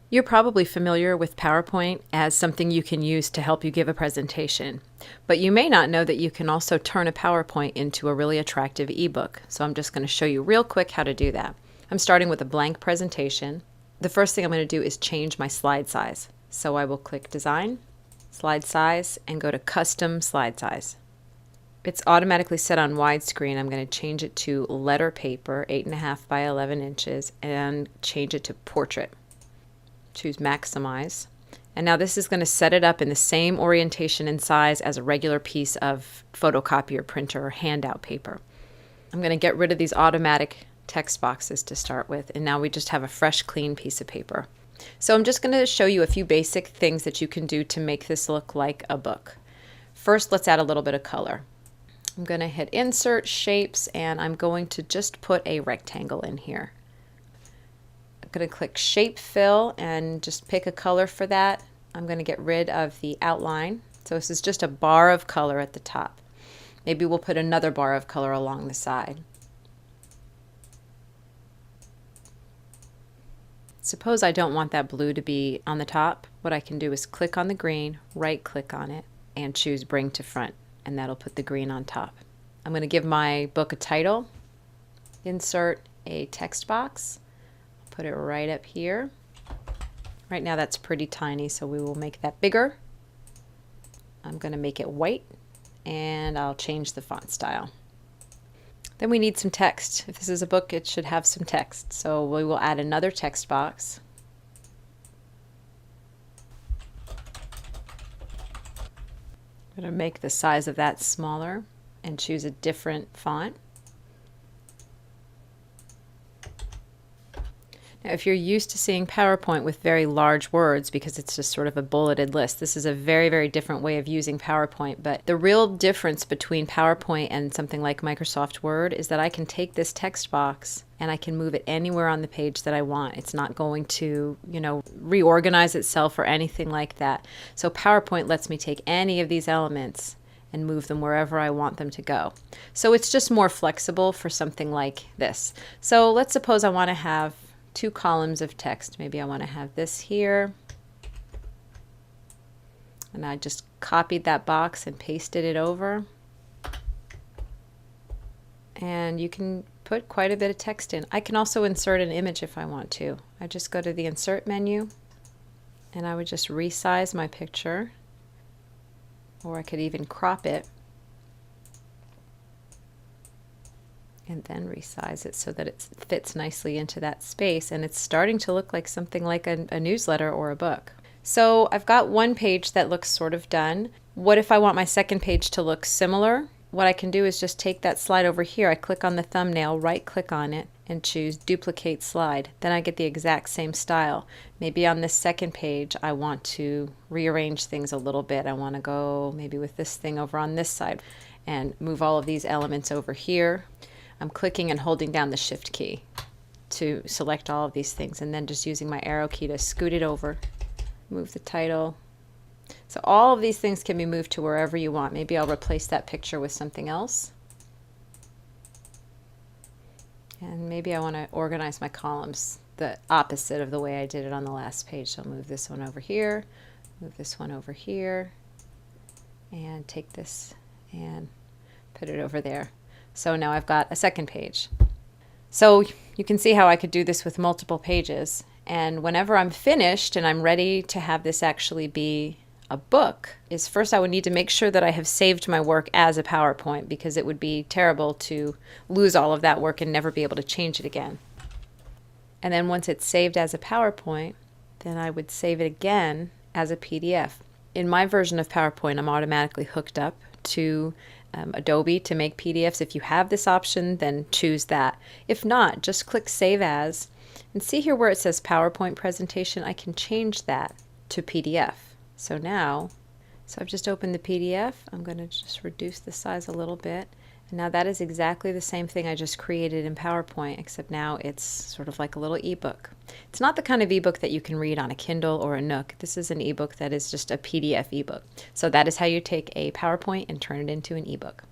You're probably familiar with PowerPoint as something you can use to help you give a presentation, but you may not know that you can also turn a PowerPoint into a really attractive ebook. So I'm just going to show you real quick how to do that. I'm starting with a blank presentation. The first thing I'm going to do is change my slide size. So I will click Design, Slide Size, and go to Custom Slide Size. It's automatically set on widescreen. I'm going to change it to letter paper, 8.5 by 11 inches, and change it to Portrait. Choose Maximize. And now this is going to set it up in the same orientation and size as a regular piece of photocopier, printer, or handout paper. I'm going to get rid of these automatic text boxes to start with, and now we just have a fresh, clean piece of paper. So I'm just going to show you a few basic things that you can do to make this look like a book. First, let's add a little bit of color. I'm going to hit Insert, Shapes, and I'm going to just put a rectangle in here. I'm going to click Shape Fill and just pick a color for that. I'm going to get rid of the outline. So this is just a bar of color at the top. Maybe we'll put another bar of color along the side. Suppose I don't want that blue to be on the top. What I can do is click on the green, right click on it, and choose Bring to Front, and that'll put the green on top. I'm going to give my book a title, insert a text box, put it right up here. Right now that's pretty tiny, so we will make that bigger. I'm going to make it white, and I'll change the font style. Then we need some text. If this is a book, it should have some text. So we will add another text box. I'm going to make the size of that smaller and choose a different font. Now, if you're used to seeing PowerPoint with very large words because it's just sort of a bulleted list, this is a very, very different way of using PowerPoint. But the real difference between PowerPoint and something like Microsoft Word is that I can take this text box and I can move it anywhere on the page that I want. It's not going to, reorganize itself or anything like that. So PowerPoint lets me take any of these elements and move them wherever I want them to go. So it's just more flexible for something like this. So let's suppose I want to have 2 columns of text. Maybe I want to have this here. And I just copied that box and pasted it over. And you can put quite a bit of text in. I can also insert an image if I want to. I just go to the Insert menu, and I would just resize my picture, or I could even crop it and then resize it so that it fits nicely into that space, and it's starting to look like something like a newsletter or a book. So I've got one page that looks sort of done. What if I want my second page to look similar? What I can do is just take that slide over here. I click on the thumbnail, right click on it, and choose Duplicate Slide. Then I get the exact same style. Maybe on this second page I want to rearrange things a little bit. I want to go maybe with this thing over on this side and move all of these elements over here. I'm clicking and holding down the Shift key to select all of these things, and then just using my arrow key to scoot it over, move the title. So all of these things can be moved to wherever you want. Maybe I'll replace that picture with something else. And maybe I want to organize my columns the opposite of the way I did it on the last page. So I'll move this one over here, move this one over here, and take this and put it over there. So now I've got a second page. So you can see how I could do this with multiple pages. And whenever I'm finished and I'm ready to have this actually be a book, is first I would need to make sure that I have saved my work as a PowerPoint, because it would be terrible to lose all of that work and never be able to change it again. And then once it's saved as a PowerPoint, then I would save it again as a PDF. In my version of PowerPoint, I'm automatically hooked up to Adobe to make PDFs. If you have this option, then choose that. If not, just click Save As, and see here where it says PowerPoint presentation, I can change that to PDF. So now, I've just opened the PDF. I'm going to just reduce the size a little bit. And now that is exactly the same thing I just created in PowerPoint, except now it's sort of like a little ebook. It's not the kind of ebook that you can read on a Kindle or a Nook. This is an ebook that is just a PDF ebook. So that is how you take a PowerPoint and turn it into an ebook.